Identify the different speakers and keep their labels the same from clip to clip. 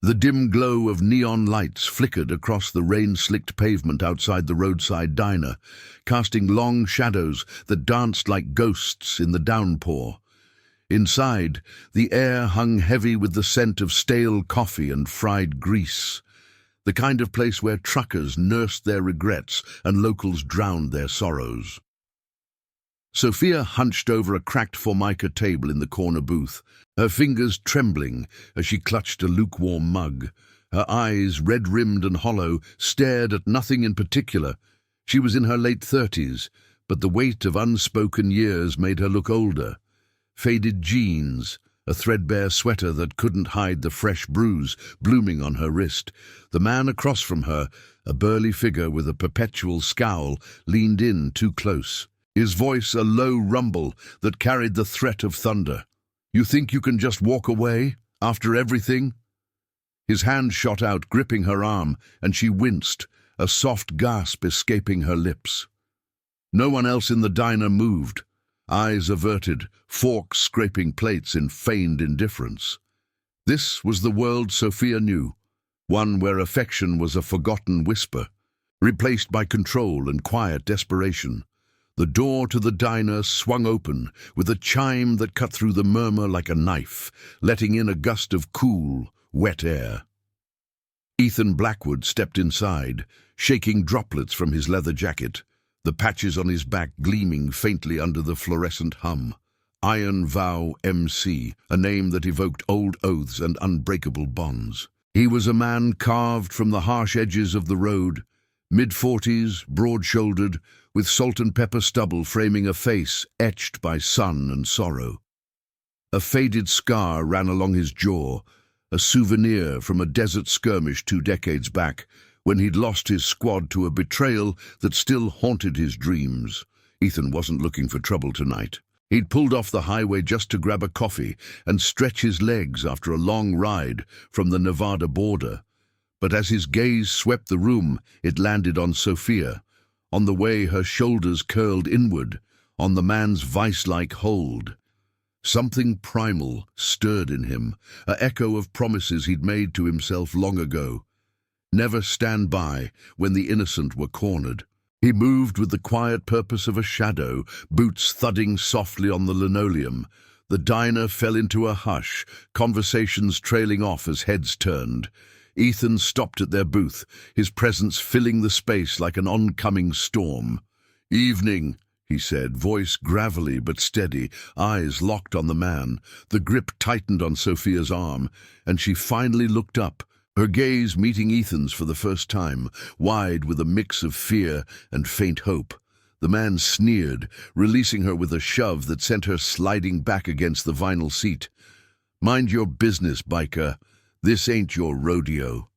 Speaker 1: The dim glow of neon lights flickered across the rain-slicked pavement outside the roadside diner, casting long shadows that danced like ghosts in the downpour. Inside, the air hung heavy with the scent of stale coffee and fried grease, the kind of place where truckers nursed their regrets and locals drowned their sorrows. Sophia hunched over a cracked formica table in the corner booth, her fingers trembling as she clutched a lukewarm mug. Her eyes, red-rimmed and hollow, stared at nothing in particular. She was in her late 30s, but the weight of unspoken years made her look older. Faded jeans, a threadbare sweater that couldn't hide the fresh bruise blooming on her wrist. The man across from her, a burly figure with a perpetual scowl, leaned in too close. His voice a low rumble that carried the threat of thunder. "You think you can just walk away, after everything?" His hand shot out, gripping her arm, and she winced, a soft gasp escaping her lips. No one else in the diner moved, eyes averted, forks scraping plates in feigned indifference. This was the world Sophia knew, one where affection was a forgotten whisper, replaced by control and quiet desperation. The door to the diner swung open with a chime that cut through the murmur like a knife, letting in a gust of cool, wet air. Ethan Blackwood stepped inside, shaking droplets from his leather jacket, the patches on his back gleaming faintly under the fluorescent hum. Iron Vow MC, a name that evoked old oaths and unbreakable bonds. He was a man carved from the harsh edges of the road, mid-40s, broad-shouldered, with salt and pepper stubble framing a face etched by sun and sorrow. A faded scar ran along his jaw, a souvenir from a desert skirmish 2 decades back, when he'd lost his squad to a betrayal that still haunted his dreams. Ethan wasn't looking for trouble tonight. He'd pulled off the highway just to grab a coffee and stretch his legs after a long ride from the Nevada border. But as his gaze swept the room, it landed on Sophia, on the way her shoulders curled inward, on the man's vice-like hold. Something primal stirred in him, an echo of promises he'd made to himself long ago. Never stand by when the innocent were cornered. He moved with the quiet purpose of a shadow, boots thudding softly on the linoleum. The diner fell into a hush, conversations trailing off as heads turned. Ethan stopped at their booth, his presence filling the space like an oncoming storm. "Evening," he said, voice gravelly but steady, eyes locked on the man. The grip tightened on Sophia's arm, and she finally looked up, her gaze meeting Ethan's for the first time, wide with a mix of fear and faint hope. The man sneered, releasing her with a shove that sent her sliding back against the vinyl seat. "Mind your business, biker. This ain't your rodeo."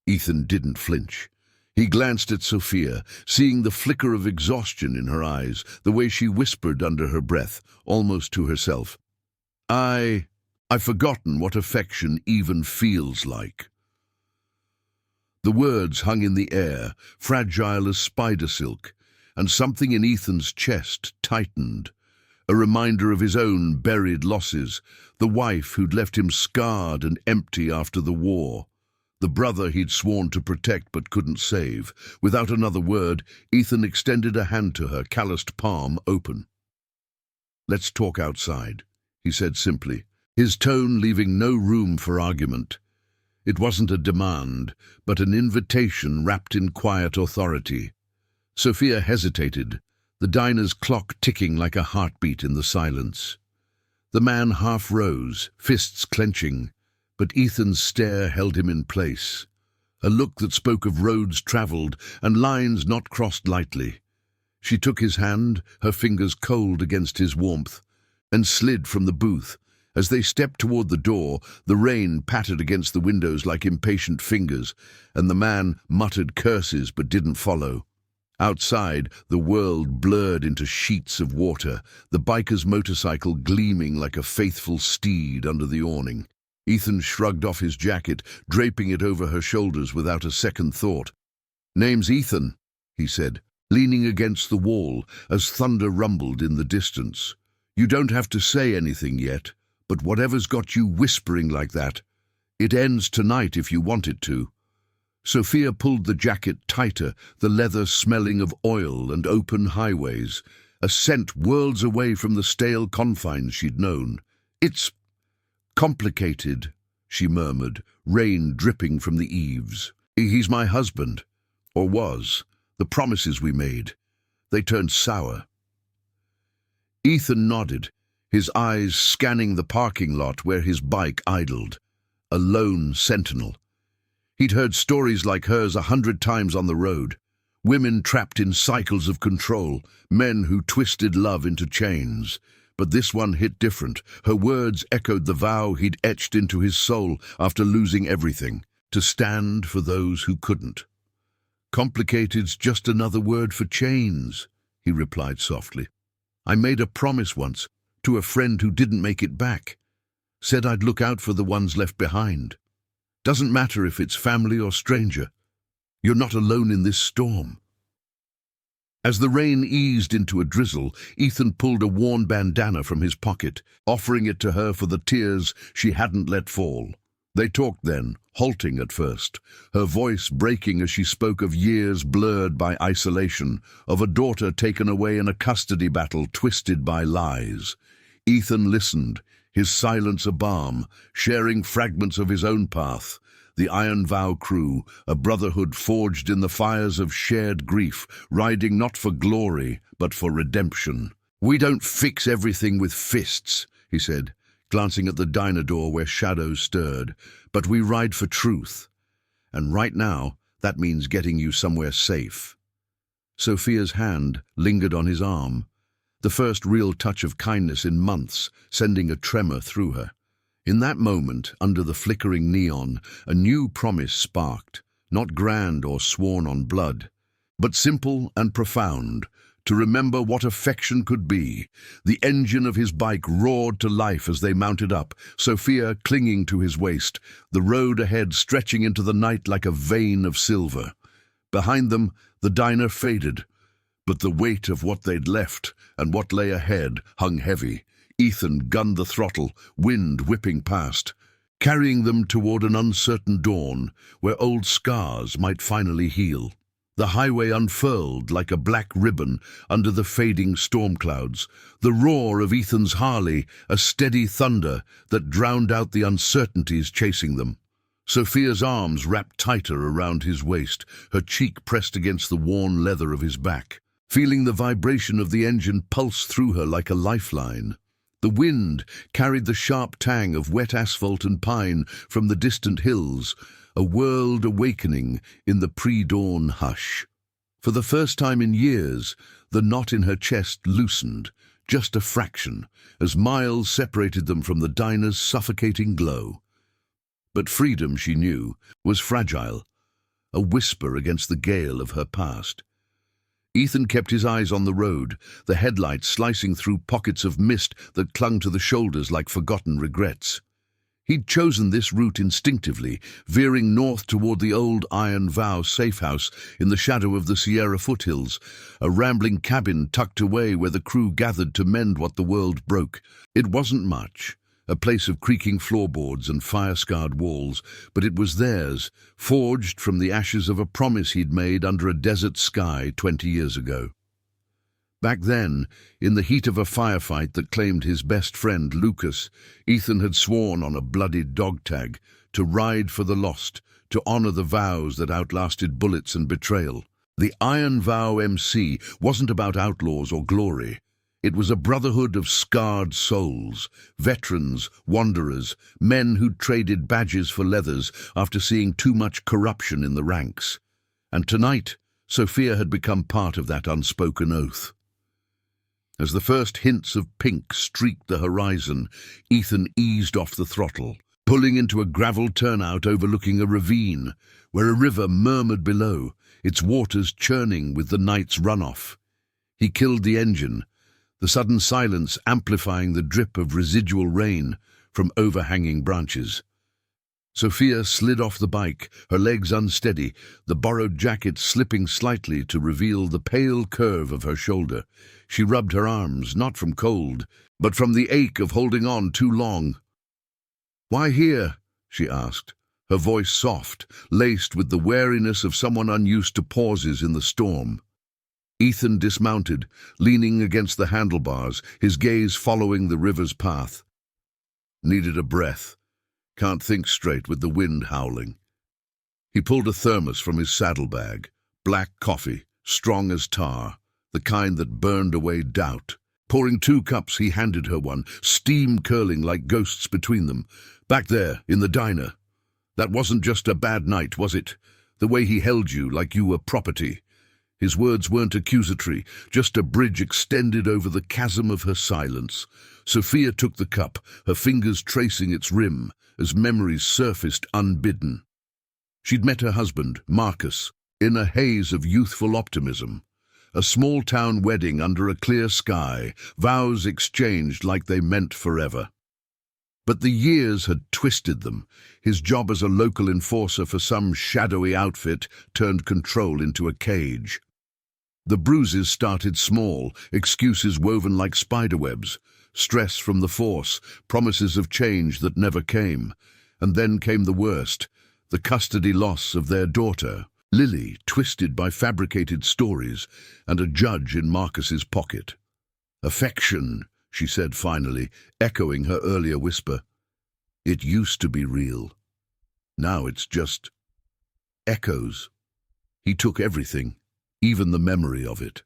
Speaker 1: Ethan didn't flinch. He glanced at Sophia, seeing the flicker of exhaustion in her eyes, the way she whispered under her breath, almost to herself. I've forgotten what affection even feels like." The words hung in the air, fragile as spider silk, and something in Ethan's chest tightened. A reminder of his own buried losses, the wife who'd left him scarred and empty after the war, the brother he'd sworn to protect but couldn't save. Without another word, Ethan extended a hand to her, calloused palm open. "Let's talk outside," he said simply, his tone leaving no room for argument. It wasn't a demand, but an invitation wrapped in quiet authority. Sophia hesitated, the diner's clock ticking like a heartbeat in the silence. The man half rose, fists clenching, but Ethan's stare held him in place, a look that spoke of roads traveled and lines not crossed lightly. She took his hand, her fingers cold against his warmth, and slid from the booth. As they stepped toward the door, the rain pattered against the windows like impatient fingers, and the man muttered curses but didn't follow. Outside, the world blurred into sheets of water, the biker's motorcycle gleaming like a faithful steed under the awning. Ethan shrugged off his jacket, draping it over her shoulders without a second thought. "Name's Ethan," he said, leaning against the wall as thunder rumbled in the distance. "You don't have to say anything yet, but whatever's got you whispering like that, It ends tonight if you want it to. Sophia pulled the jacket tighter, the leather smelling of oil and open highways, a scent worlds away from the stale confines she'd known. It's complicated, she murmured, rain dripping from the eaves. He's my husband, or was. The promises we made, they turned sour. Ethan nodded, his eyes scanning the parking lot where his bike idled, a lone sentinel. He'd heard stories like hers 100 times on the road, women trapped in cycles of control, men who twisted love into chains. But this one hit different. Her words echoed the vow he'd etched into his soul after losing everything, to stand for those who couldn't. Complicated's just another word for chains, he replied softly. I made a promise once, to a friend who didn't make it back. Said I'd look out for the ones left behind. Doesn't matter if it's family or stranger. You're not alone in this storm. As the rain eased into a drizzle, Ethan pulled a worn bandana from his pocket, offering it to her for the tears she hadn't let fall. They talked then, halting at first, her voice breaking as she spoke of years blurred by isolation, of a daughter taken away in a custody battle twisted by lies. Ethan listened, his silence a balm, sharing fragments of his own path. The Iron Vow crew, a brotherhood forged in the fires of shared grief, riding not for glory, but for redemption. We don't fix everything with fists, he said, glancing at the diner door where shadows stirred, but we ride for truth. And right now, that means getting you somewhere safe. Sophia's hand lingered on his arm, the first real touch of kindness in months, sending a tremor through her. In that moment, under the flickering neon, a new promise sparked, not grand or sworn on blood, but simple and profound, to remember what affection could be. The engine of his bike roared to life as they mounted up, Sophia clinging to his waist, the road ahead stretching into the night like a vein of silver. Behind them, the diner faded, but the weight of what they'd left and what lay ahead hung heavy. Ethan gunned the throttle, wind whipping past, carrying them toward an uncertain dawn where old scars might finally heal. The highway unfurled like a black ribbon under the fading storm clouds, the roar of Ethan's Harley a steady thunder that drowned out the uncertainties chasing them. Sophia's arms wrapped tighter around his waist, her cheek pressed against the worn leather of his back, feeling the vibration of the engine pulse through her like a lifeline. The wind carried the sharp tang of wet asphalt and pine from the distant hills, a world awakening in the pre-dawn hush. For the first time in years, the knot in her chest loosened, just a fraction, as miles separated them from the diner's suffocating glow. But freedom, she knew, was fragile, a whisper against the gale of her past. Ethan kept his eyes on the road, the headlights slicing through pockets of mist that clung to the shoulders like forgotten regrets. He'd chosen this route instinctively, veering north toward the old Iron Vow safe house in the shadow of the Sierra foothills, a rambling cabin tucked away where the crew gathered to mend what the world broke. It wasn't much, a place of creaking floorboards and fire-scarred walls, but it was theirs, forged from the ashes of a promise he'd made under a desert sky 20 years ago. Back then, in the heat of a firefight that claimed his best friend, Lucas, Ethan had sworn on a bloodied dog tag to ride for the lost, to honor the vows that outlasted bullets and betrayal. The Iron Vow MC wasn't about outlaws or glory. It was a brotherhood of scarred souls, veterans, wanderers, men who'd traded badges for leathers after seeing too much corruption in the ranks. And tonight, Sophia had become part of that unspoken oath. As the first hints of pink streaked the horizon, Ethan eased off the throttle, pulling into a gravel turnout overlooking a ravine, where a river murmured below, its waters churning with the night's runoff. He killed the engine, the sudden silence amplifying the drip of residual rain from overhanging branches. Sophia slid off the bike, her legs unsteady, the borrowed jacket slipping slightly to reveal the pale curve of her shoulder. She rubbed her arms, not from cold, but from the ache of holding on too long. "Why here?" she asked, her voice soft, laced with the wariness of someone unused to pauses in the storm. Ethan dismounted, leaning against the handlebars, his gaze following the river's path. Needed a breath. Can't think straight with the wind howling. He pulled a thermos from his saddlebag. Black coffee, strong as tar, the kind that burned away doubt. Pouring 2 cups, he handed her one, steam curling like ghosts between them. Back there, in the diner. That wasn't just a bad night, was it? The way he held you like you were property. His words weren't accusatory, just a bridge extended over the chasm of her silence. Sophia took the cup, her fingers tracing its rim, as memories surfaced unbidden. She'd met her husband, Marcus, in a haze of youthful optimism. A small-town wedding under a clear sky, vows exchanged like they meant forever. But the years had twisted them. His job as a local enforcer for some shadowy outfit turned control into a cage. The bruises started small, excuses woven like spiderwebs, stress from the force, promises of change that never came. And then came the worst, the custody loss of their daughter, Lily, twisted by fabricated stories, and a judge in Marcus's pocket. Affection, she said finally, echoing her earlier whisper. It used to be real. Now it's just echoes. He took everything, even the memory of it.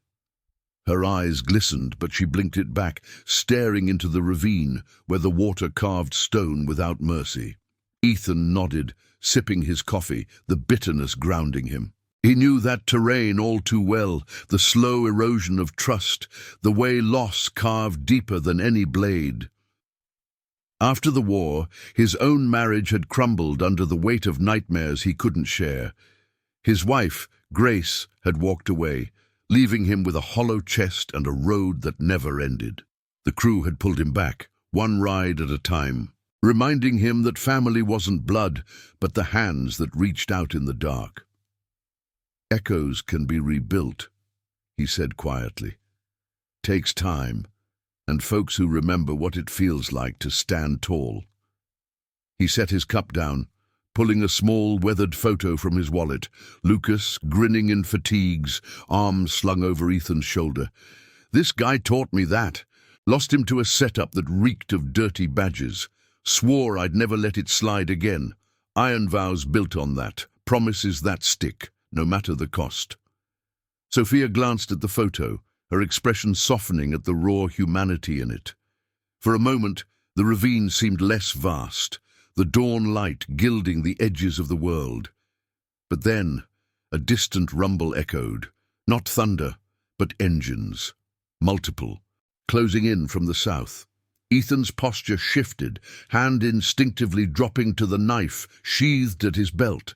Speaker 1: Her eyes glistened, but she blinked it back, staring into the ravine where the water carved stone without mercy. Ethan nodded, sipping his coffee, the bitterness grounding him. He knew that terrain all too well, the slow erosion of trust, the way loss carved deeper than any blade. After the war, his own marriage had crumbled under the weight of nightmares he couldn't share. His wife, Grace, had walked away, leaving him with a hollow chest and a road that never ended. The crew had pulled him back, one ride at a time, reminding him that family wasn't blood, but the hands that reached out in the dark. Echoes can be rebuilt, he said quietly. Takes time, and folks who remember what it feels like to stand tall. He set his cup down, pulling a small, weathered photo from his wallet, Lucas grinning in fatigues, arms slung over Ethan's shoulder. This guy taught me that. Lost him to a setup that reeked of dirty badges. Swore I'd never let it slide again. Iron vows built on that, promises that stick, no matter the cost. Sophia glanced at the photo, her expression softening at the raw humanity in it. For a moment, the ravine seemed less vast, the dawn light gilding the edges of the world. But then, a distant rumble echoed, not thunder, but engines, multiple, closing in from the south. Ethan's posture shifted, hand instinctively dropping to the knife sheathed at his belt.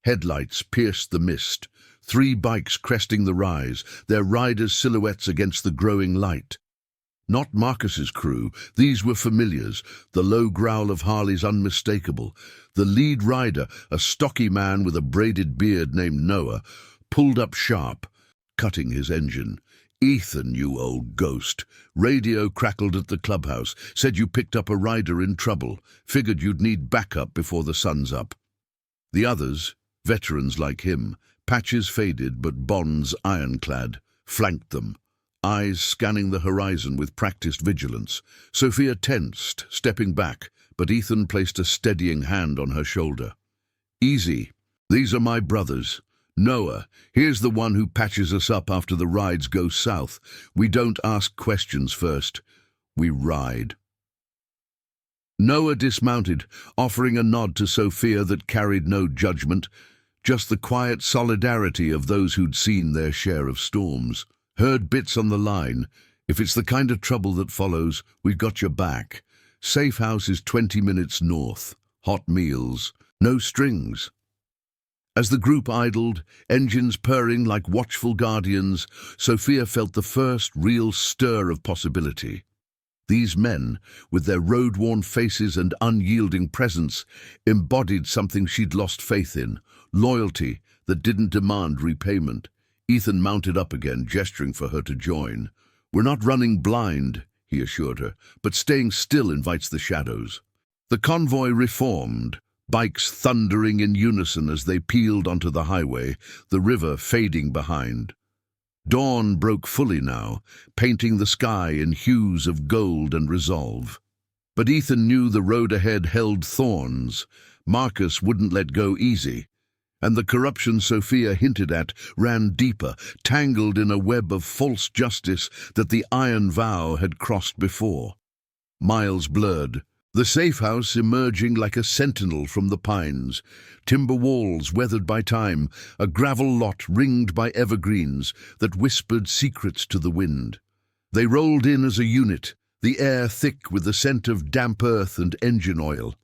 Speaker 1: Headlights pierced the mist, 3 bikes cresting the rise, their riders' silhouettes against the growing light. Not Marcus's crew, these were familiars, the low growl of Harley's unmistakable. The lead rider, a stocky man with a braided beard named Noah, pulled up sharp, cutting his engine. Ethan, you old ghost. Radio crackled at the clubhouse, said you picked up a rider in trouble, figured you'd need backup before the sun's up. The others, veterans like him, patches faded but bonds ironclad, flanked them, eyes scanning the horizon with practiced vigilance. Sophia tensed, stepping back, but Ethan placed a steadying hand on her shoulder. Easy. These are my brothers. Noah, here's the one who patches us up after the rides go south. We don't ask questions first. We ride. Noah dismounted, offering a nod to Sophia that carried no judgment, just the quiet solidarity of those who'd seen their share of storms. Heard bits on the line. If it's the kind of trouble that follows, we've got your back. Safe house is 20 minutes north. Hot meals. No strings. As the group idled, engines purring like watchful guardians, Sophia felt the first real stir of possibility. These men, with their road-worn faces and unyielding presence, embodied something she'd lost faith in, loyalty that didn't demand repayment. Ethan mounted up again, gesturing for her to join. We're not running blind, he assured her, but staying still invites the shadows. The convoy reformed, bikes thundering in unison as they peeled onto the highway, the river fading behind. Dawn broke fully now, painting the sky in hues of gold and resolve. But Ethan knew the road ahead held thorns. Marcus wouldn't let go easy, and the corruption Sophia hinted at ran deeper, tangled in a web of false justice that the iron vow had crossed before. Miles blurred, the safe house emerging like a sentinel from the pines, timber walls weathered by time, a gravel lot ringed by evergreens that whispered secrets to the wind. They rolled in as a unit, the air thick with the scent of damp earth and engine oil.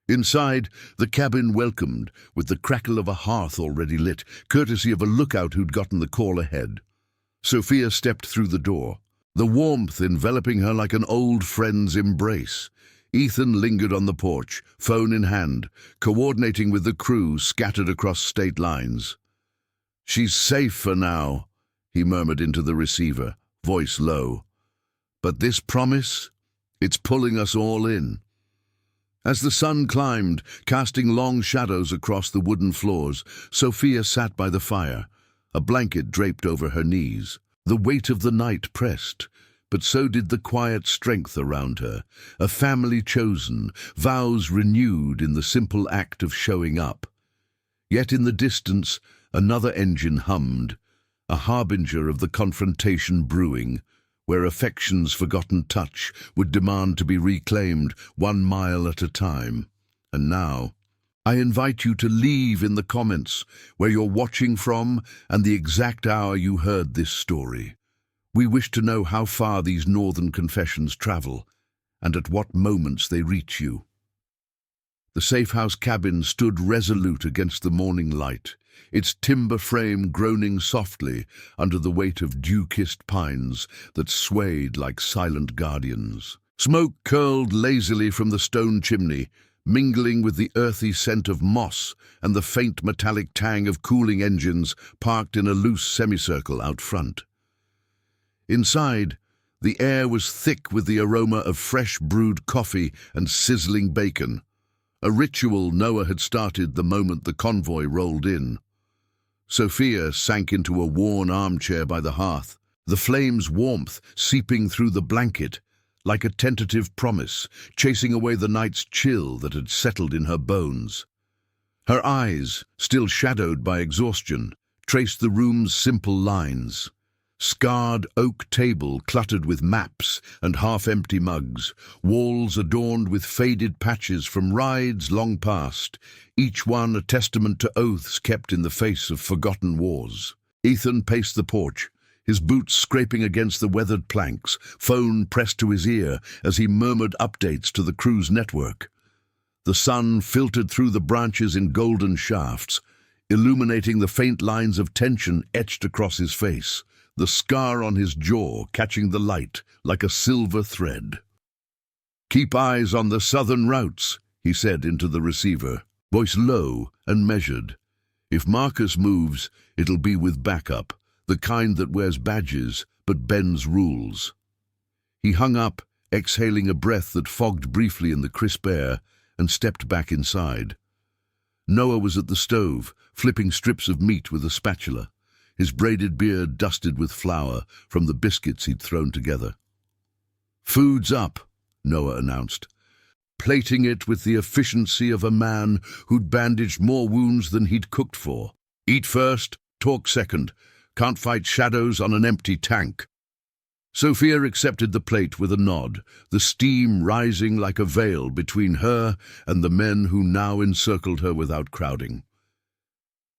Speaker 1: Inside, the cabin welcomed, with the crackle of a hearth already lit, courtesy of a lookout who'd gotten the call ahead. Sophia stepped through the door, the warmth enveloping her like an old friend's embrace. Ethan lingered on the porch, phone in hand, coordinating with the crew scattered across state lines. "She's safe for now," he murmured into the receiver, voice low. "But this promise, it's pulling us all in." As the sun climbed, casting long shadows across the wooden floors, Sophia sat by the fire, a blanket draped over her knees. The weight of the night pressed, but so did the quiet strength around her, a family chosen, vows renewed in the simple act of showing up. Yet in the distance, another engine hummed, a harbinger of the confrontation brewing, where affection's forgotten touch would demand to be reclaimed 1 mile at a time. And now, I invite you to leave in the comments where you're watching from and the exact hour you heard this story. We wish to know how far these northern confessions travel, and at what moments they reach you. The safe house cabin stood resolute against the morning light, its timber frame groaning softly under the weight of dew-kissed pines that swayed like silent guardians. Smoke curled lazily from the stone chimney, mingling with the earthy scent of moss and the faint metallic tang of cooling engines parked in a loose semicircle out front. Inside, the air was thick with the aroma of fresh brewed coffee and sizzling bacon, a ritual Noah had started the moment the convoy rolled in. Sophia sank into a worn armchair by the hearth, the flame's warmth seeping through the blanket like a tentative promise, chasing away the night's chill that had settled in her bones. Her eyes, still shadowed by exhaustion, traced the room's simple lines. Scarred oak table cluttered with maps and half-empty mugs, walls adorned with faded patches from rides long past, each one a testament to oaths kept in the face of forgotten wars. Ethan paced the porch, his boots scraping against the weathered planks, phone pressed to his ear as he murmured updates to the crew's network. The sun filtered through the branches in golden shafts, illuminating the faint lines of tension etched across his face, the scar on his jaw catching the light like a silver thread. "Keep eyes on the southern routes," he said into the receiver, voice low and measured. "If Marcus moves, it'll be with backup, the kind that wears badges but bends rules." He hung up, exhaling a breath that fogged briefly in the crisp air, and stepped back inside. Noah was at the stove, flipping strips of meat with a spatula, his braided beard dusted with flour from the biscuits he'd thrown together. "Food's up," Noah announced, plating it with the efficiency of a man who'd bandaged more wounds than he'd cooked for. "Eat first, talk second. Can't fight shadows on an empty tank." Sophia accepted the plate with a nod, the steam rising like a veil between her and the men who now encircled her without crowding.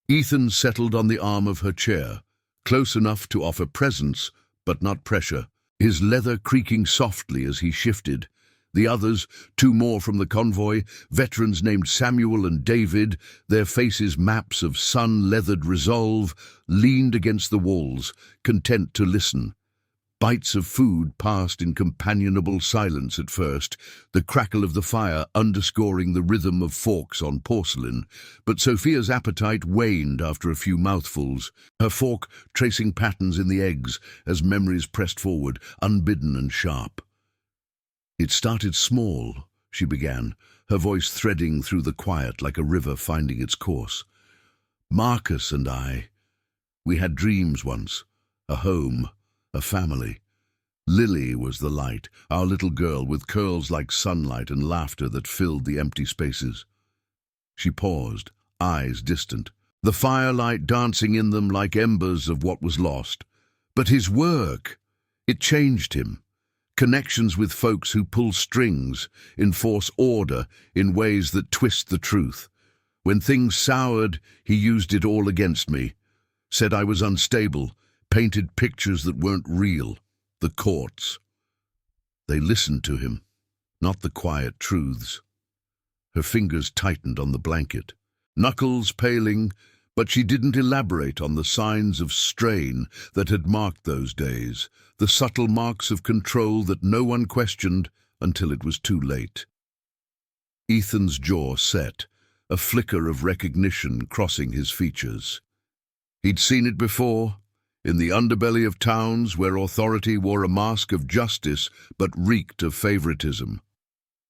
Speaker 1: Ethan settled on the arm of her chair, close enough to offer presence, but not pressure, his leather creaking softly as he shifted. The others, 2 more from the convoy, veterans named Samuel and David, their faces maps of sun-leathered resolve, leaned against the walls, content to listen. Bites of food passed in companionable silence at first, the crackle of the fire underscoring the rhythm of forks on porcelain, but Sophia's appetite waned after a few mouthfuls, her fork tracing patterns in the eggs as memories pressed forward, unbidden and sharp. "It started small," she began, her voice threading through the quiet like a river finding its course. Marcus and I, we had dreams once, a home, a family. Lily was the light, our little girl with curls like sunlight and laughter that filled the empty spaces. She paused, eyes distant, the firelight dancing in them like embers of what was lost. But his work, it changed him. Connections with folks who pull strings, enforce order in ways that twist the truth. When things soured, he used it all against me. Said I was unstable, painted pictures that weren't real. The courts. They listened to him, not the quiet truths. Her fingers tightened on the blanket, knuckles paling, but she didn't elaborate on the signs of strain that had marked those days, the subtle marks of control that no one questioned until it was too late. Ethan's jaw set, a flicker of recognition crossing his features. He'd seen it before, in the underbelly of towns where authority wore a mask of justice but reeked of favoritism.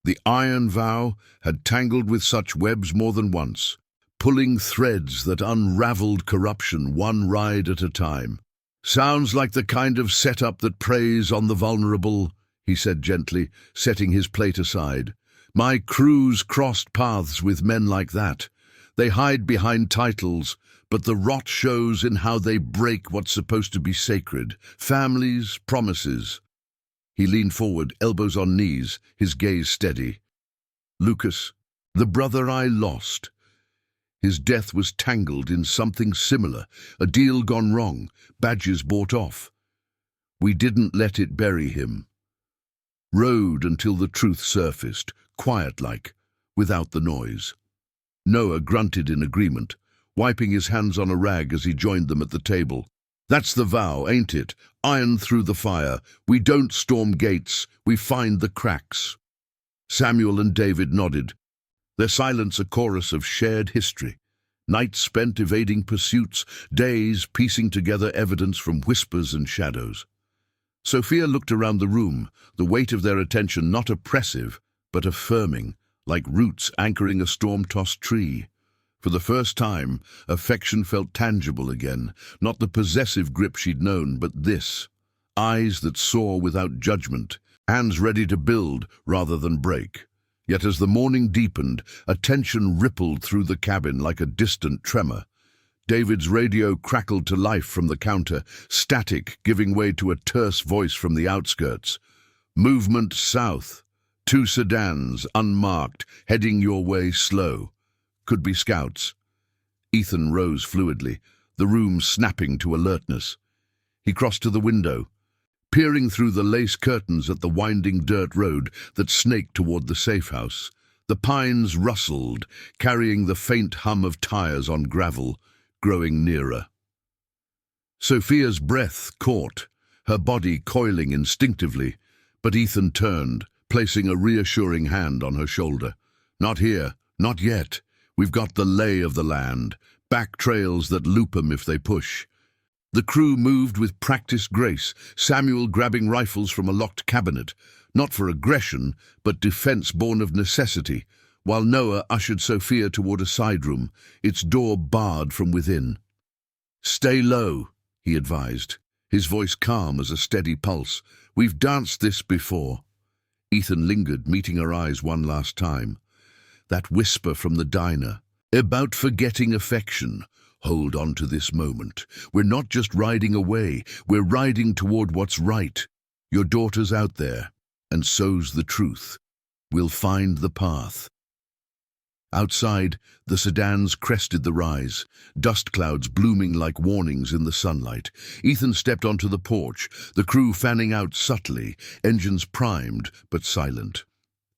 Speaker 1: The iron vow had tangled with such webs more than once, pulling threads that unraveled corruption one ride at a time. Sounds like the kind of setup that preys on the vulnerable, he said gently, setting his plate aside. My crew's crossed paths with men like that. They hide behind titles, but the rot shows in how they break what's supposed to be sacred. Families, promises. He leaned forward, elbows on knees, his gaze steady. Lucas, the brother I lost. His death was tangled in something similar, a deal gone wrong, badges bought off. We didn't let it bury him. Rode until the truth surfaced, quiet-like, without the noise. Noah grunted in agreement, wiping his hands on a rag as he joined them at the table. That's the vow, ain't it? Iron through the fire. We don't storm gates, we find the cracks. Samuel and David nodded, their silence a chorus of shared history. Nights spent evading pursuits, days piecing together evidence from whispers and shadows. Sophia looked around the room, the weight of their attention not oppressive, but affirming, like roots anchoring a storm-tossed tree. For the first time, affection felt tangible again, not the possessive grip she'd known, but this. Eyes that saw without judgment, hands ready to build rather than break. Yet as the morning deepened, a tension rippled through the cabin like a distant tremor. David's radio crackled to life from the counter, static giving way to a terse voice from the outskirts. Movement south. 2 sedans, unmarked, heading your way slow. Could be scouts. Ethan rose fluidly, the room snapping to alertness. He crossed to the window, peering through the lace curtains at the winding dirt road that snaked toward the safe house. The pines rustled, carrying the faint hum of tires on gravel, growing nearer. Sophia's breath caught, her body coiling instinctively, but Ethan turned, placing a reassuring hand on her shoulder. Not here, not yet. We've got the lay of the land, back trails that loop 'em if they push. The crew moved with practiced grace, Samuel grabbing rifles from a locked cabinet, not for aggression, but defense born of necessity, while Noah ushered Sophia toward a side room, its door barred from within. Stay low, he advised, his voice calm as a steady pulse. We've danced this before. Ethan lingered, meeting her eyes one last time. That whisper from the diner, about forgetting affection. Hold on to this moment. We're not just riding away, we're riding toward what's right. Your daughter's out there, and so's the truth. We'll find the path. Outside, the sedans crested the rise, dust clouds blooming like warnings in the sunlight. Ethan stepped onto the porch, the crew fanning out subtly, engines primed but silent.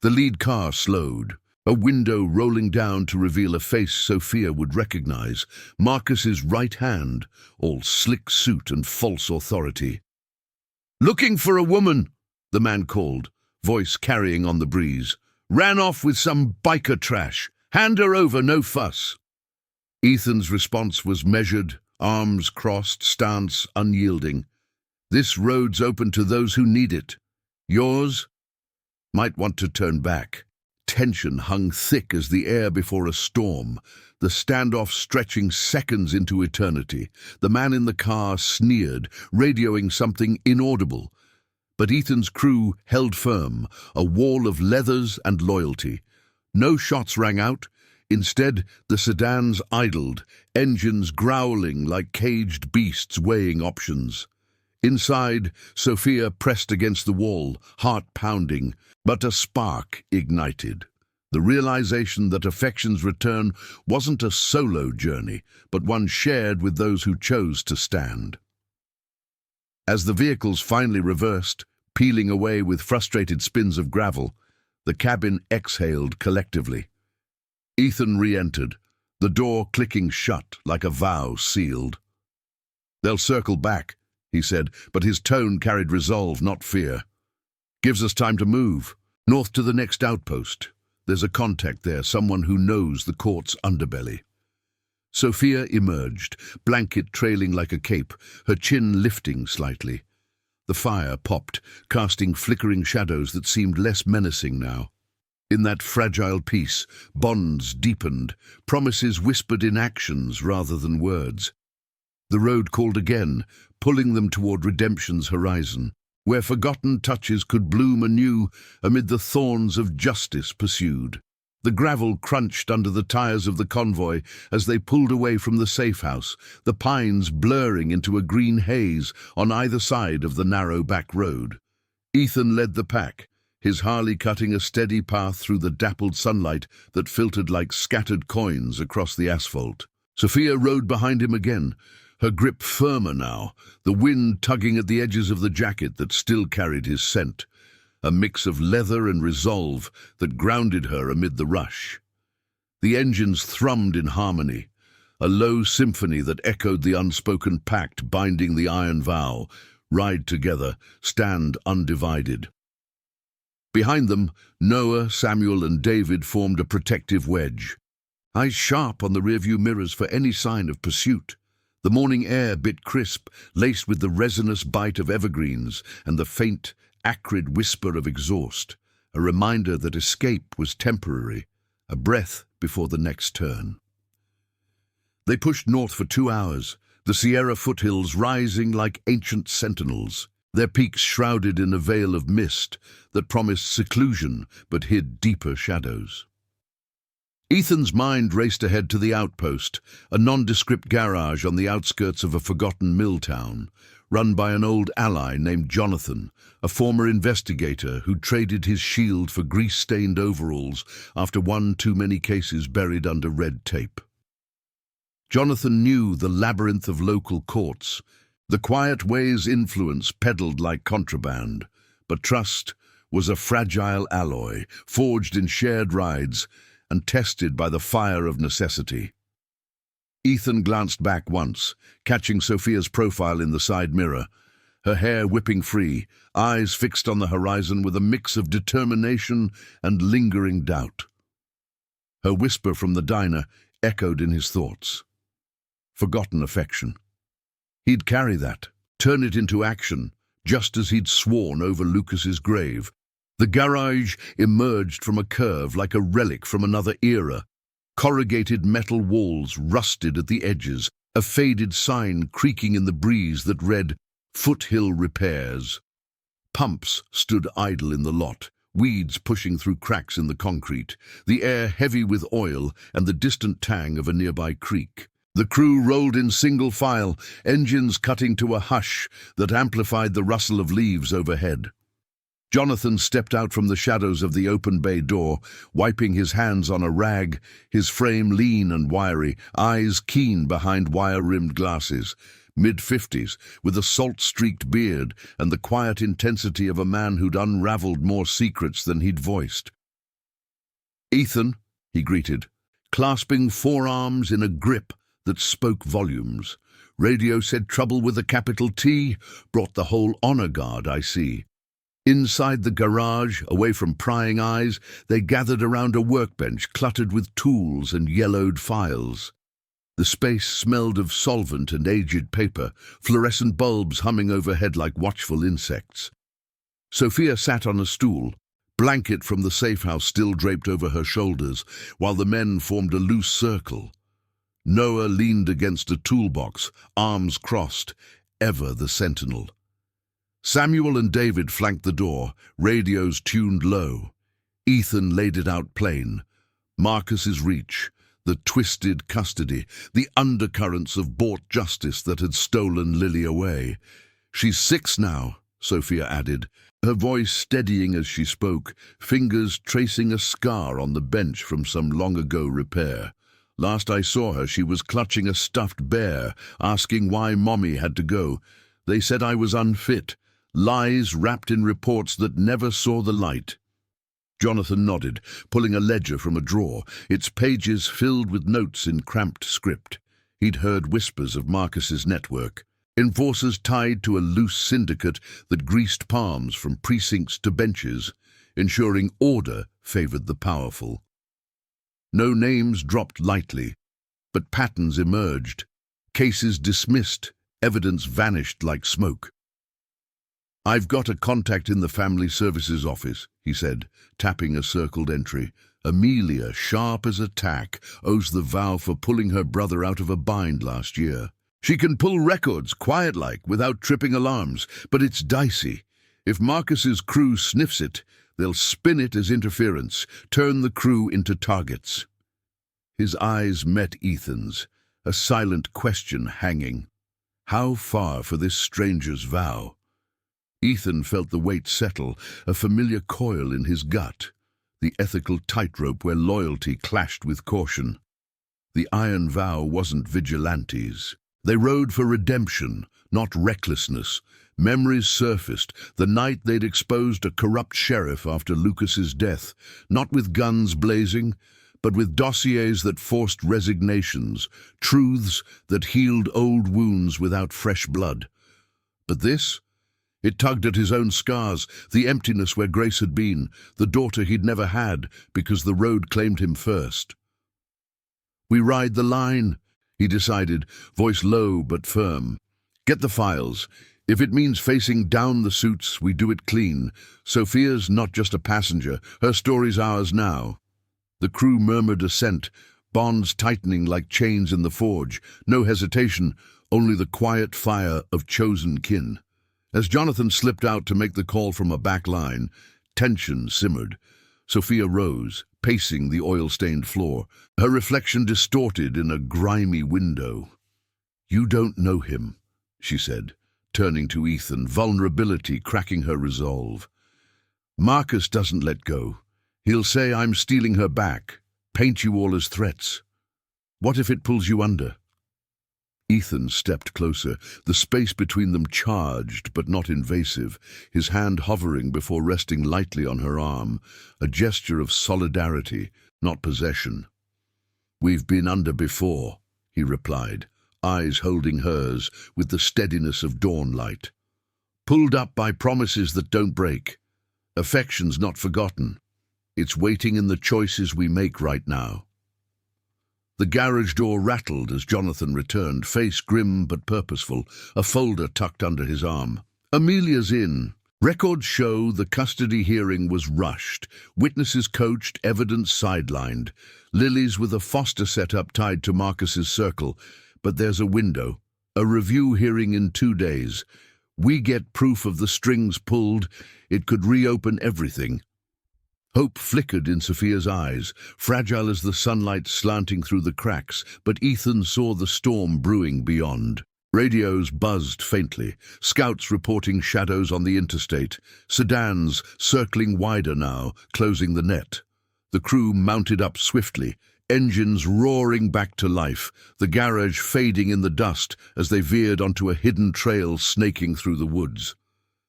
Speaker 1: The lead car slowed, a window rolling down to reveal a face Sophia would recognize, Marcus's right hand, all slick suit and false authority. "Looking for a woman," the man called, voice carrying on the breeze. "Ran off with some biker trash. Hand her over, no fuss." Ethan's response was measured, arms crossed, stance unyielding. "This road's open to those who need it. Yours might want to turn back. tension hung thick as the air before a storm, the standoff stretching seconds into eternity. The man in the car sneered, radioing something inaudible. But Ethan's crew held firm, a wall of leathers and loyalty. No shots rang out. Instead, the sedans idled, engines growling like caged beasts weighing options. Inside, Sophia pressed against the wall, heart pounding, but a spark ignited. The realization that affection's return wasn't a solo journey, but one shared with those who chose to stand. As the vehicles finally reversed, peeling away with frustrated spins of gravel, the cabin exhaled collectively. Ethan re-entered, the door clicking shut like a vow sealed. "They'll circle back," he said, but his tone carried resolve, not fear. "Gives us time to move. North to the next outpost. There's a contact there, someone who knows the court's underbelly." Sophia emerged, blanket trailing like a cape, her chin lifting slightly. The fire popped, casting flickering shadows that seemed less menacing now. In that fragile peace, bonds deepened, promises whispered in actions rather than words. The road called again, pulling them toward redemption's horizon, where forgotten touches could bloom anew amid the thorns of justice pursued. The gravel crunched under the tires of the convoy as they pulled away from the safe house, the pines blurring into a green haze on either side of the narrow back road. Ethan led the pack, his Harley cutting a steady path through the dappled sunlight that filtered like scattered coins across the asphalt. Sophia rode behind him again, her grip firmer now, the wind tugging at the edges of the jacket that still carried his scent, a mix of leather and resolve that grounded her amid the rush. The engines thrummed in harmony, a low symphony that echoed the unspoken pact binding the iron vow: ride together, stand undivided. Behind them, Noah, Samuel, and David formed a protective wedge, eyes sharp on the rearview mirrors for any sign of pursuit. The morning air bit crisp, laced with the resinous bite of evergreens and the faint, acrid whisper of exhaust, a reminder that escape was temporary, a breath before the next turn. They pushed north for 2 hours, the Sierra foothills rising like ancient sentinels, their peaks shrouded in a veil of mist that promised seclusion but hid deeper shadows. Ethan's mind raced ahead to the outpost, a nondescript garage on the outskirts of a forgotten mill town, run by an old ally named Jonathan, a former investigator who traded his shield for grease-stained overalls after one too many cases buried under red tape. Jonathan knew the labyrinth of local courts. The quiet way's influence peddled like contraband, but trust was a fragile alloy, forged in shared rides and tested by the fire of necessity. Ethan glanced back once, catching Sophia's profile in the side mirror, her hair whipping free, eyes fixed on the horizon with a mix of determination and lingering doubt. Her whisper from the diner echoed in his thoughts. Forgotten affection. He'd carry that, turn it into action, just as he'd sworn over Lucas's grave. The garage emerged from a curve like a relic from another era. Corrugated metal walls rusted at the edges, a faded sign creaking in the breeze that read, "Foothill Repairs." Pumps stood idle in the lot, weeds pushing through cracks in the concrete, the air heavy with oil and the distant tang of a nearby creek. The crew rolled in single file, engines cutting to a hush that amplified the rustle of leaves overhead. Jonathan stepped out from the shadows of the open bay door, wiping his hands on a rag, his frame lean and wiry, eyes keen behind wire-rimmed glasses. Mid-50s, with a salt-streaked beard and the quiet intensity of a man who'd unraveled more secrets than he'd voiced. "Ethan," he greeted, clasping forearms in a grip that spoke volumes. "Radio said trouble with a capital T, brought the whole honor guard, I see." Inside the garage, away from prying eyes, they gathered around a workbench cluttered with tools and yellowed files. The space smelled of solvent and aged paper, fluorescent bulbs humming overhead like watchful insects. Sophia sat on a stool, blanket from the safe house still draped over her shoulders, while the men formed a loose circle. Noah leaned against a toolbox, arms crossed, ever the sentinel. Samuel and David flanked the door, radios tuned low. Ethan laid it out plain. Marcus's reach, the twisted custody, the undercurrents of bought justice that had stolen Lily away. "She's 6 now," Sophia added, her voice steadying as she spoke, fingers tracing a scar on the bench from some long-ago repair. "Last I saw her, she was clutching a stuffed bear, asking why Mommy had to go. They said I was unfit. Lies wrapped in reports that never saw the light." Jonathan nodded, pulling a ledger from a drawer, its pages filled with notes in cramped script. He'd heard whispers of Marcus's network. Enforcers tied to a loose syndicate that greased palms from precincts to benches, ensuring order favored the powerful. No names dropped lightly, but patterns emerged. Cases dismissed, evidence vanished like smoke. "I've got a contact in the Family Services office," he said, tapping a circled entry. "Amelia, sharp as a tack, owes the vow for pulling her brother out of a bind last year. She can pull records, quiet-like, without tripping alarms, but it's dicey. If Marcus's crew sniffs it, they'll spin it as interference, turn the crew into targets." His eyes met Ethan's, a silent question hanging. How far for this stranger's vow? Ethan felt the weight settle, a familiar coil in his gut, the ethical tightrope where loyalty clashed with caution. The iron vow wasn't vigilantes. They rode for redemption, not recklessness. Memories surfaced, the night they'd exposed a corrupt sheriff after Lucas's death, not with guns blazing, but with dossiers that forced resignations, truths that healed old wounds without fresh blood. But this? It tugged at his own scars, the emptiness where Grace had been, the daughter he'd never had because the road claimed him first. "We ride the line," he decided, voice low but firm. "Get the files. If it means facing down the suits, we do it clean. Sophia's not just a passenger, her story's ours now." The crew murmured assent, bonds tightening like chains in the forge. No hesitation, only the quiet fire of chosen kin. As Jonathan slipped out to make the call from a back line, tension simmered. Sophia rose, pacing the oil-stained floor, her reflection distorted in a grimy window. "You don't know him," she said, turning to Ethan, vulnerability cracking her resolve. "Marcus doesn't let go. He'll say I'm stealing her back, paint you all as threats. What if it pulls you under?" Ethan stepped closer, the space between them charged but not invasive, his hand hovering before resting lightly on her arm, a gesture of solidarity, not possession. "We've been under before," he replied, eyes holding hers with the steadiness of dawn light. "Pulled up by promises that don't break. Affection's not forgotten. It's waiting in the choices we make right now." The garage door rattled as Jonathan returned, face grim but purposeful, a folder tucked under his arm. "Amelia's in. Records show the custody hearing was rushed, witnesses coached, evidence sidelined. Lily's with a foster setup tied to Marcus's circle, but there's a window. A review hearing in 2 days. We get proof of the strings pulled. It could reopen everything." Hope flickered in Sophia's eyes, fragile as the sunlight slanting through the cracks, but Ethan saw the storm brewing beyond. Radios buzzed faintly, scouts reporting shadows on the interstate, sedans circling wider now, closing the net. The crew mounted up swiftly, engines roaring back to life, the garage fading in the dust as they veered onto a hidden trail snaking through the woods.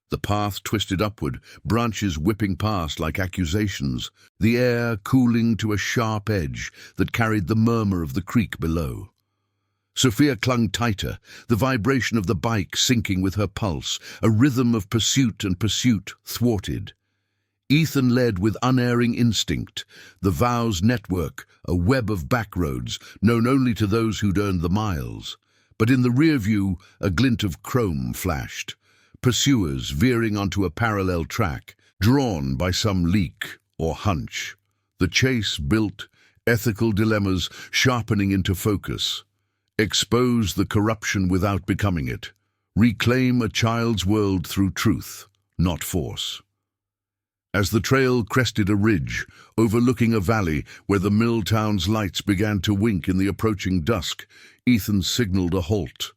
Speaker 1: The path twisted upward, branches whipping past like accusations, the air cooling to a sharp edge that carried the murmur of the creek below. Sophia clung tighter, the vibration of the bike sinking with her pulse, a rhythm of pursuit and pursuit thwarted. Ethan led with unerring instinct, the vow's network, a web of backroads, known only to those who'd earned the miles. But in the rear view, a glint of chrome flashed. Pursuers veering onto a parallel track, drawn by some leak or hunch. The chase built, ethical dilemmas sharpening into focus. Expose the corruption without becoming it. Reclaim a child's world through truth, not force. As the trail crested a ridge, overlooking a valley where the mill town's lights began to wink in the approaching dusk, Ethan signaled a halt.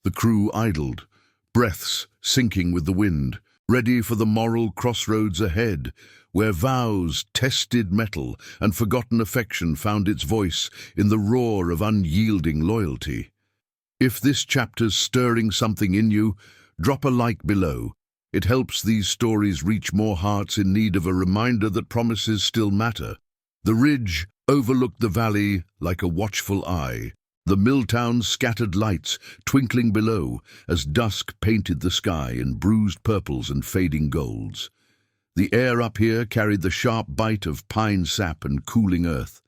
Speaker 1: The crew idled, breaths sinking with the wind, ready for the moral crossroads ahead, where vows tested metal and forgotten affection found its voice in the roar of unyielding loyalty. If this chapter's stirring something in you, drop a like below. It helps these stories reach more hearts in need of a reminder that promises still matter. The ridge overlooked the valley like a watchful eye, the mill town's scattered lights twinkling below as dusk painted the sky in bruised purples and fading golds. The air up here carried the sharp bite of pine sap and cooling earth,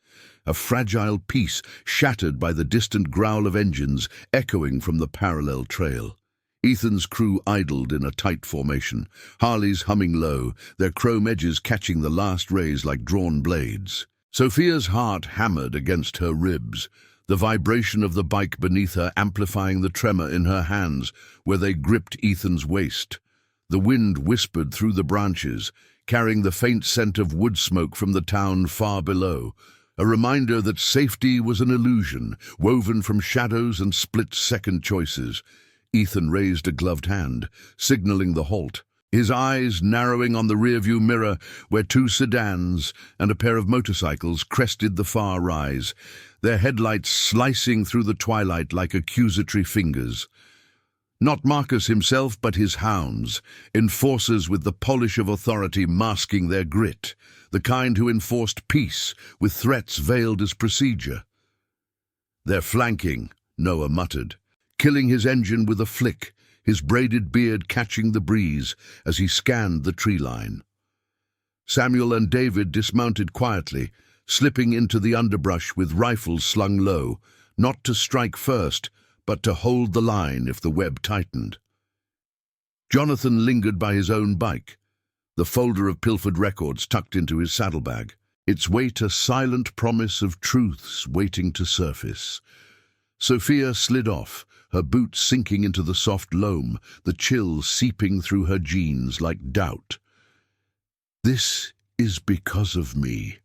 Speaker 1: a fragile peace shattered by the distant growl of engines echoing from the parallel trail. Ethan's crew idled in a tight formation, Harleys humming low, their chrome edges catching the last rays like drawn blades. Sophia's heart hammered against her ribs, the vibration of the bike beneath her amplifying the tremor in her hands where they gripped Ethan's waist. The wind whispered through the branches, carrying the faint scent of wood smoke from the town far below, a reminder that safety was an illusion, woven from shadows and split-second choices. Ethan raised a gloved hand, signaling the halt, his eyes narrowing on the rearview mirror where two sedans and a pair of motorcycles crested the far rise, their headlights slicing through the twilight like accusatory fingers. Not Marcus himself, but his hounds, enforcers with the polish of authority masking their grit, the kind who enforced peace with threats veiled as procedure. "They're flanking," Noah muttered, killing his engine with a flick, his braided beard catching the breeze as he scanned the tree line. Samuel and David dismounted quietly, slipping into the underbrush with rifles slung low, not to strike first, but to hold the line if the web tightened. Jonathan lingered by his own bike, the folder of pilfered records tucked into his saddlebag, its weight a silent promise of truths waiting to surface. Sophia slid off, her boots sinking into the soft loam, the chill seeping through her jeans like doubt. "This is because of me,"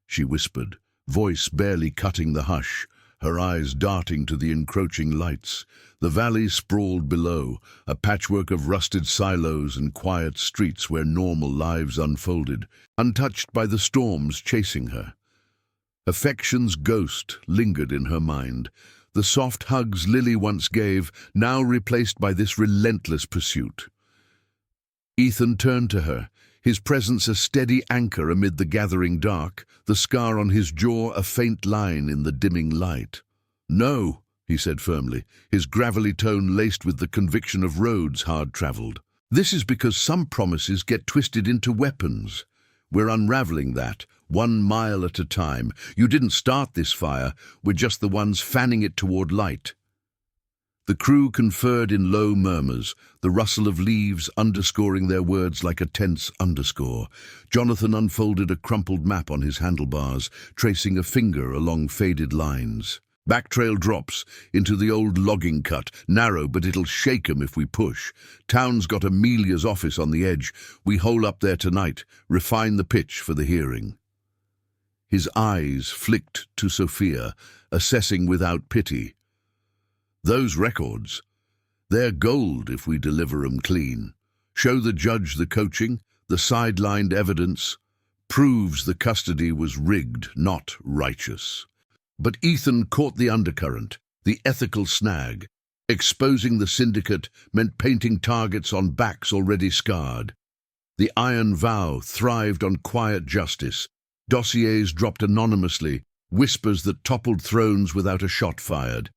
Speaker 1: she whispered, voice barely cutting the hush, her eyes darting to the encroaching lights. The valley sprawled below, a patchwork of rusted silos and quiet streets where normal lives unfolded, untouched by the storms chasing her. Affection's ghost lingered in her mind, the soft hugs Lily once gave, now replaced by this relentless pursuit. Ethan turned to her, his presence a steady anchor amid the gathering dark, the scar on his jaw a faint line in the dimming light. "No," he said firmly, his gravelly tone laced with the conviction of roads hard-traveled. "This is because some promises get twisted into weapons. We're unraveling that, 1 mile at a time. You didn't start this fire, we're just the ones fanning it toward light." The crew conferred in low murmurs, the rustle of leaves underscoring their words like a tense underscore. Jonathan unfolded a crumpled map on his handlebars, tracing a finger along faded lines. "Backtrail drops into the old logging cut, narrow but it'll shake 'em if we push. Town's got Amelia's office on the edge. We hole up there tonight, refine the pitch for the hearing." His eyes flicked to Sophia, assessing without pity. "Those records, they're gold if we deliver 'em clean. Show the judge the coaching, the sidelined evidence. Proves the custody was rigged, not righteous." But Ethan caught the undercurrent, the ethical snag. Exposing the syndicate meant painting targets on backs already scarred. The iron vow thrived on quiet justice. Dossiers dropped anonymously, whispers that toppled thrones without a shot fired.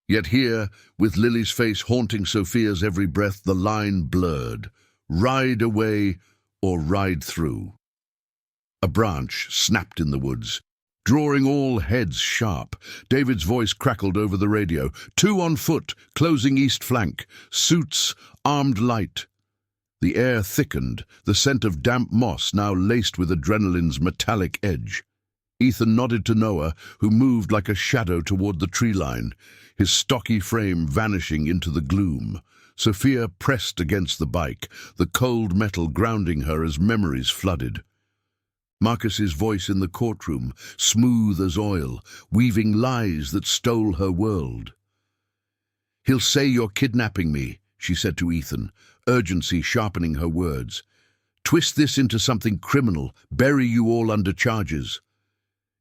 Speaker 1: Yet here, with Lily's face haunting Sophia's every breath, the line blurred. Ride away or ride through. A branch snapped in the woods, drawing all heads sharp. David's voice crackled over the radio. 2 on foot, closing east flank. Suits, armed light. The air thickened, the scent of damp moss now laced with adrenaline's metallic edge. Ethan nodded to Noah, who moved like a shadow toward the tree line, his stocky frame vanishing into the gloom. Sophia pressed against the bike, the cold metal grounding her as memories flooded. Marcus's voice in the courtroom, smooth as oil, weaving lies that stole her world. "He'll say you're kidnapping me," she said to Ethan, urgency sharpening her words. "Twist this into something criminal, bury you all under charges."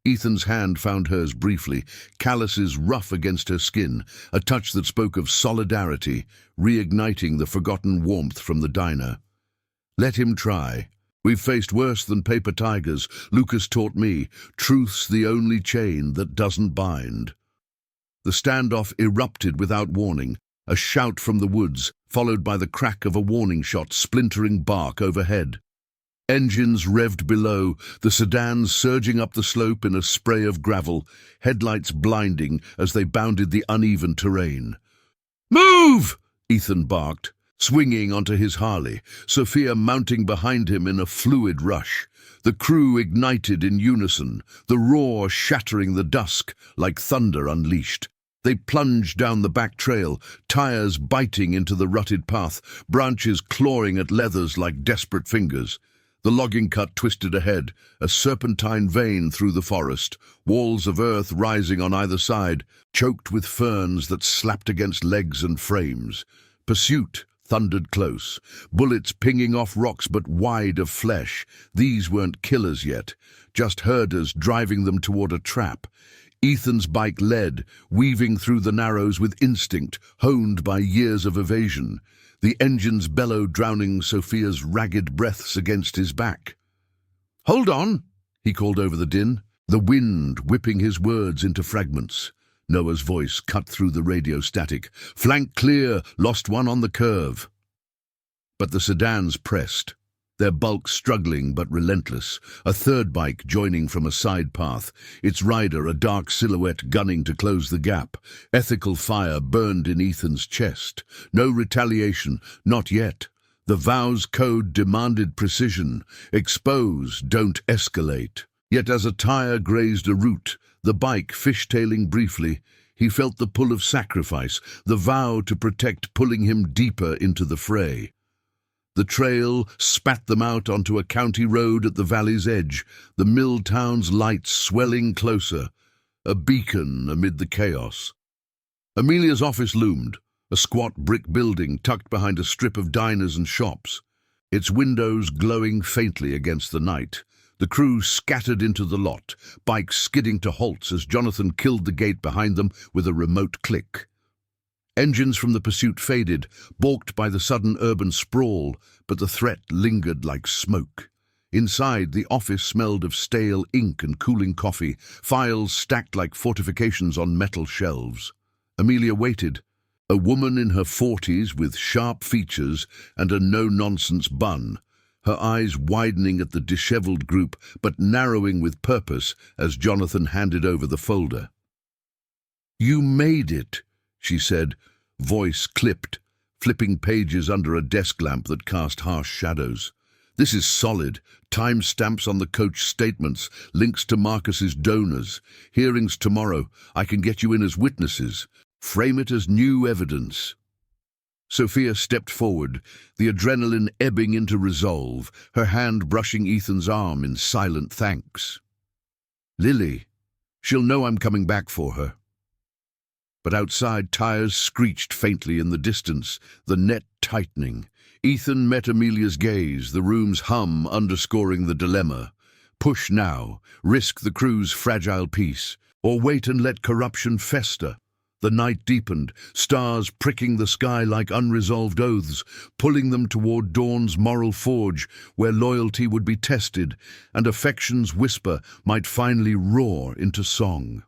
Speaker 1: Ethan's hand found hers briefly, calluses rough against her skin, a touch that spoke of solidarity, reigniting the forgotten warmth from the diner. "Let him try. We've faced worse than paper tigers. Lucas taught me, truth's the only chain that doesn't bind." The standoff erupted without warning, a shout from the woods, followed by the crack of a warning shot splintering bark overhead. Engines revved below, the sedans surging up the slope in a spray of gravel, headlights blinding as they bounded the uneven terrain. "Move!" Ethan barked, swinging onto his Harley, Sophia mounting behind him in a fluid rush. The crew ignited in unison, the roar shattering the dusk like thunder unleashed. They plunged down the back trail, tires biting into the rutted path, branches clawing at leathers like desperate fingers. The logging cut twisted ahead, a serpentine vein through the forest, walls of earth rising on either side, choked with ferns that slapped against legs and frames. Pursuit thundered close, bullets pinging off rocks but wide of flesh. These weren't killers yet, just herders driving them toward a trap. Ethan's bike led, weaving through the narrows with instinct, honed by years of evasion. The engines bellowed, drowning Sophia's ragged breaths against his back. "Hold on," he called over the din, the wind whipping his words into fragments. Noah's voice cut through the radio static. "Flank clear, lost one on the curve." But the sedans pressed, their bulk struggling but relentless, a third bike joining from a side path, its rider a dark silhouette gunning to close the gap. Ethical fire burned in Ethan's chest. No retaliation, not yet. The vow's code demanded precision. Expose, don't escalate. Yet as a tire grazed a root, the bike fishtailing briefly, he felt the pull of sacrifice, the vow to protect pulling him deeper into the fray. The trail spat them out onto a county road at the valley's edge, the mill town's lights swelling closer, a beacon amid the chaos. Amelia's office loomed, a squat brick building tucked behind a strip of diners and shops, its windows glowing faintly against the night. The crew scattered into the lot, bikes skidding to halts as Jonathan killed the gate behind them with a remote click. Engines from the pursuit faded, balked by the sudden urban sprawl, but the threat lingered like smoke. Inside, the office smelled of stale ink and cooling coffee, files stacked like fortifications on metal shelves. Amelia waited, a woman in her 40s with sharp features and a no-nonsense bun, her eyes widening at the disheveled group but narrowing with purpose as Jonathan handed over the folder. "You made it," she said, voice clipped, flipping pages under a desk lamp that cast harsh shadows. "This is solid. Timestamps on the coach statements, links to Marcus's donors. Hearings tomorrow. I can get you in as witnesses. Frame it as new evidence." Sophia stepped forward, the adrenaline ebbing into resolve, her hand brushing Ethan's arm in silent thanks. "Lily. She'll know I'm coming back for her." But outside, tires screeched faintly in the distance, the net tightening. Ethan met Amelia's gaze, the room's hum underscoring the dilemma. Push now, risk the crew's fragile peace, or wait and let corruption fester. The night deepened, stars pricking the sky like unresolved oaths, pulling them toward dawn's moral forge, where loyalty would be tested, and affection's whisper might finally roar into song.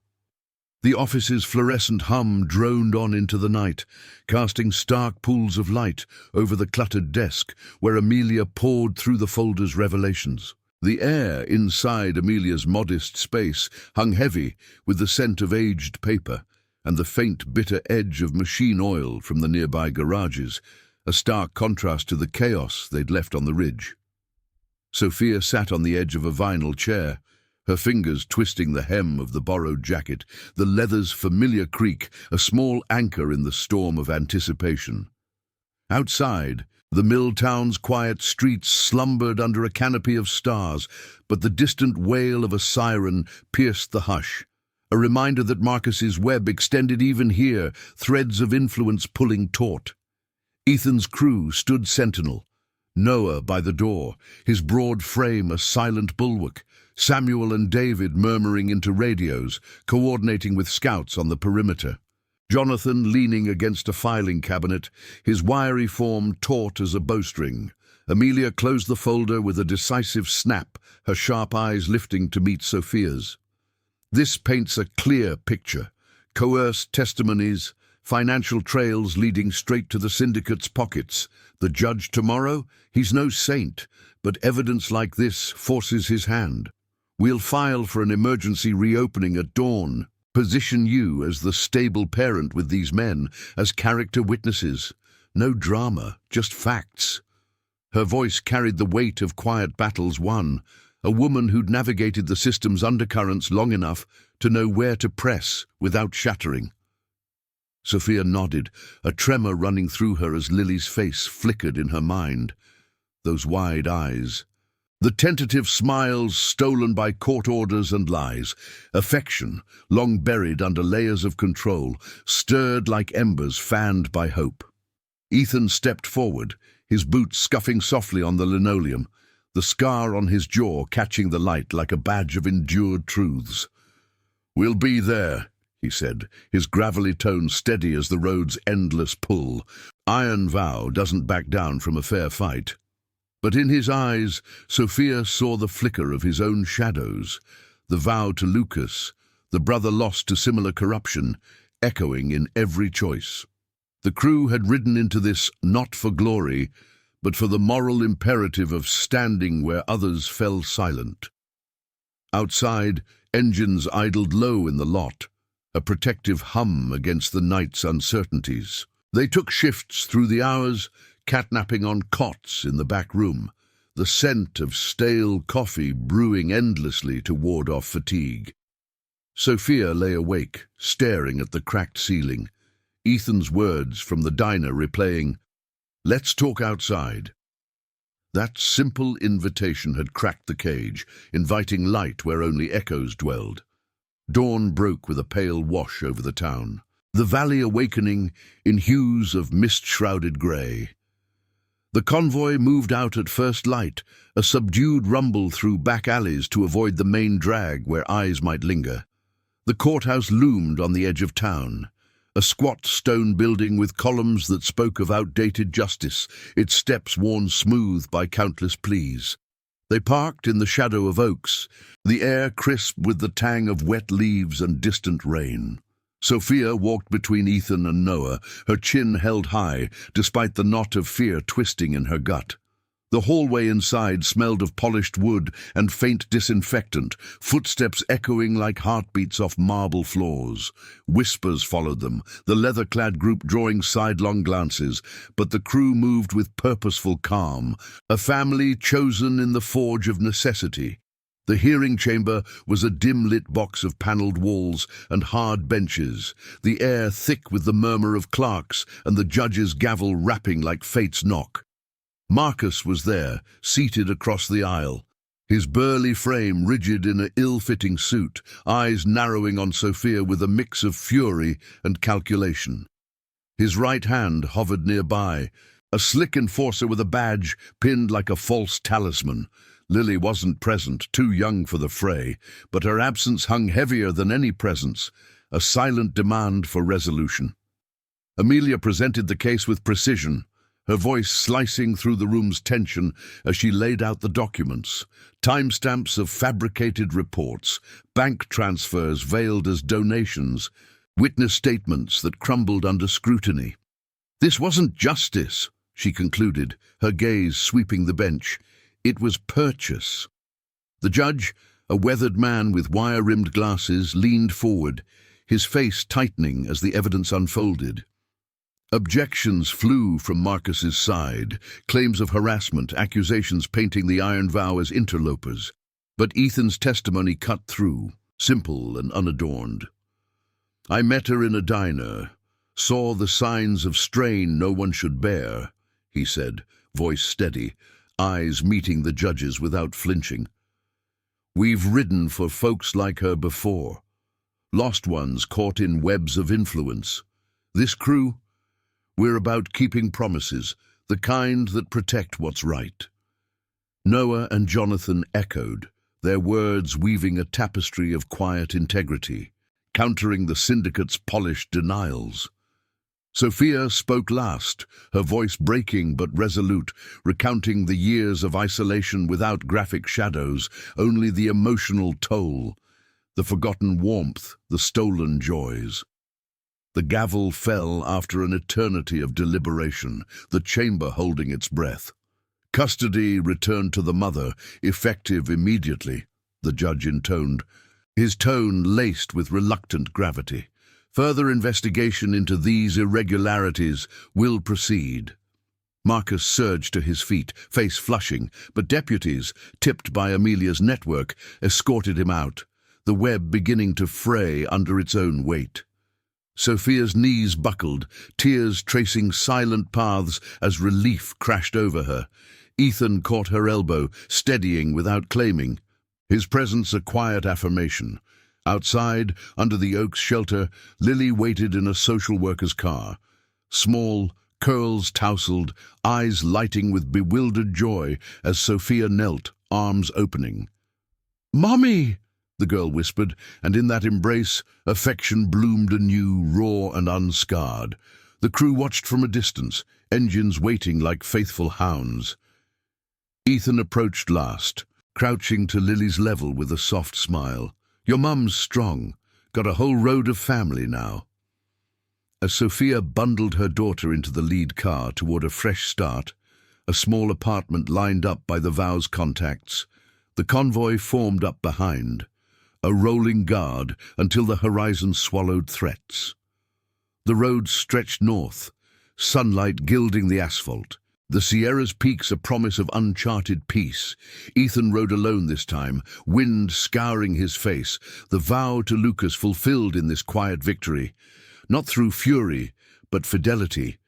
Speaker 1: The office's fluorescent hum droned on into the night, casting stark pools of light over the cluttered desk where Amelia poured through the folder's revelations. The air inside Amelia's modest space hung heavy with the scent of aged paper and the faint, bitter edge of machine oil from the nearby garages, a stark contrast to the chaos they'd left on the ridge. Sophia sat on the edge of a vinyl chair, her fingers twisting the hem of the borrowed jacket, the leather's familiar creak, a small anchor in the storm of anticipation. Outside, the mill town's quiet streets slumbered under a canopy of stars, but the distant wail of a siren pierced the hush, a reminder that Marcus's web extended even here, threads of influence pulling taut. Ethan's crew stood sentinel, Noah by the door, his broad frame a silent bulwark, Samuel and David murmuring into radios, coordinating with scouts on the perimeter. Jonathan leaning against a filing cabinet, his wiry form taut as a bowstring. Amelia closed the folder with a decisive snap, her sharp eyes lifting to meet Sophia's. This paints a clear picture. Coerced testimonies, financial trails leading straight to the syndicate's pockets. The judge tomorrow? He's no saint, but evidence like this forces his hand. We'll file for an emergency reopening at dawn. Position you as the stable parent with these men, as character witnesses. No drama, just facts. Her voice carried the weight of quiet battles won, a woman who'd navigated the system's undercurrents long enough to know where to press without shattering. Sophia nodded, a tremor running through her as Lily's face flickered in her mind. Those wide eyes. The tentative smiles stolen by court orders and lies, affection, long buried under layers of control, stirred like embers fanned by hope. Ethan stepped forward, his boots scuffing softly on the linoleum, the scar on his jaw catching the light like a badge of endured truths. "We'll be there," he said, his gravelly tone steady as the road's endless pull. Iron vow doesn't back down from a fair fight. But in his eyes, Sophia saw the flicker of his own shadows, the vow to Lucas, the brother lost to similar corruption, echoing in every choice. The crew had ridden into this not for glory, but for the moral imperative of standing where others fell silent. Outside, engines idled low in the lot, a protective hum against the night's uncertainties. They took shifts through the hours, catnapping on cots in the back room, the scent of stale coffee brewing endlessly to ward off fatigue. Sophia lay awake, staring at the cracked ceiling, Ethan's words from the diner replaying, "Let's talk outside." That simple invitation had cracked the cage, inviting light where only echoes dwelled. Dawn broke with a pale wash over the town, the valley awakening in hues of mist-shrouded grey. The convoy moved out at first light, a subdued rumble through back alleys to avoid the main drag where eyes might linger. The courthouse loomed on the edge of town, a squat stone building with columns that spoke of outdated justice, its steps worn smooth by countless pleas. They parked in the shadow of oaks, the air crisp with the tang of wet leaves and distant rain. Sophia walked between Ethan and Noah, her chin held high, despite the knot of fear twisting in her gut. The hallway inside smelled of polished wood and faint disinfectant, footsteps echoing like heartbeats off marble floors. Whispers followed them, the leather-clad group drawing sidelong glances, but the crew moved with purposeful calm, a family chosen in the forge of necessity. The hearing chamber was a dim-lit box of panelled walls and hard benches, the air thick with the murmur of clerks and the judge's gavel rapping like fate's knock. Marcus was there, seated across the aisle, his burly frame rigid in an ill-fitting suit, eyes narrowing on Sophia with a mix of fury and calculation. His right hand hovered nearby, a slick enforcer with a badge pinned like a false talisman. Lily wasn't present, too young for the fray, but her absence hung heavier than any presence, a silent demand for resolution. Amelia presented the case with precision, her voice slicing through the room's tension as she laid out the documents, timestamps of fabricated reports, bank transfers veiled as donations, witness statements that crumbled under scrutiny. This wasn't justice, she concluded, her gaze sweeping the bench. It was purchase. The judge, a weathered man with wire-rimmed glasses, leaned forward, his face tightening as the evidence unfolded. Objections flew from Marcus's side, claims of harassment, accusations painting the Iron Vow as interlopers. But Ethan's testimony cut through, simple and unadorned. "I met her in a diner, saw the signs of strain no one should bear," he said, voice steady, eyes meeting the judge's without flinching. "We've ridden for folks like her before, lost ones caught in webs of influence. This crew, we're about keeping promises, the kind that protect what's right." Noah and Jonathan echoed, their words weaving a tapestry of quiet integrity, countering the syndicate's polished denials. Sophia spoke last, her voice breaking but resolute, recounting the years of isolation without graphic shadows, only the emotional toll, the forgotten warmth, the stolen joys. The gavel fell after an eternity of deliberation, the chamber holding its breath. "Custody returned to the mother, effective immediately," the judge intoned, his tone laced with reluctant gravity. "Further investigation into these irregularities will proceed." Marcus surged to his feet, face flushing, but deputies, tipped by Amelia's network, escorted him out, the web beginning to fray under its own weight. Sophia's knees buckled, tears tracing silent paths as relief crashed over her. Ethan caught her elbow, steadying without claiming, his presence a quiet affirmation. Outside, under the oak's shelter, Lily waited in a social worker's car. Small, curls tousled, eyes lighting with bewildered joy as Sophia knelt, arms opening. "Mommy!" the girl whispered, and in that embrace, affection bloomed anew, raw and unscarred. The crew watched from a distance, engines waiting like faithful hounds. Ethan approached last, crouching to Lily's level with a soft smile. "Your mum's strong, got a whole road of family now." As Sophia bundled her daughter into the lead car toward a fresh start, a small apartment lined up by the vow's contacts, the convoy formed up behind, a rolling guard until the horizon swallowed threats. The road stretched north, sunlight gilding the asphalt. The Sierra's peaks a promise of uncharted peace. Ethan rode alone this time, wind scouring his face, the vow to Lucas fulfilled in this quiet victory, not through fury, but fidelity.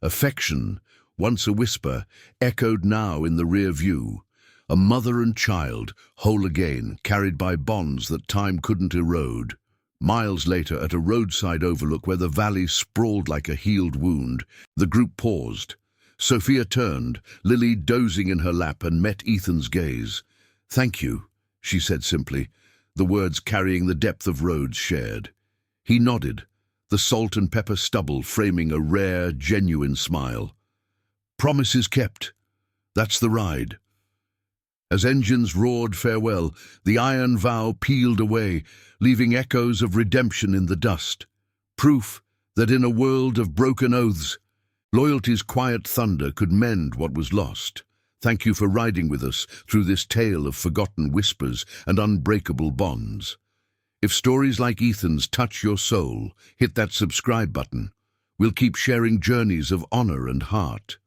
Speaker 1: Affection, once a whisper, echoed now in the rear view. A mother and child, whole again, carried by bonds that time couldn't erode. Miles later, at a roadside overlook where the valley sprawled like a healed wound, the group paused. Sophia turned, Lily dozing in her lap, and met Ethan's gaze. "Thank you," she said simply, the words carrying the depth of roads shared. He nodded, the salt and pepper stubble framing a rare, genuine smile. "Promises kept. That's the ride." As engines roared farewell, the Iron Vow peeled away, leaving echoes of redemption in the dust. Proof that in a world of broken oaths, loyalty's quiet thunder could mend what was lost. Thank you for riding with us through this tale of forgotten whispers and unbreakable bonds. If stories like Ethan's touch your soul, hit that subscribe button. We'll keep sharing journeys of honor and heart.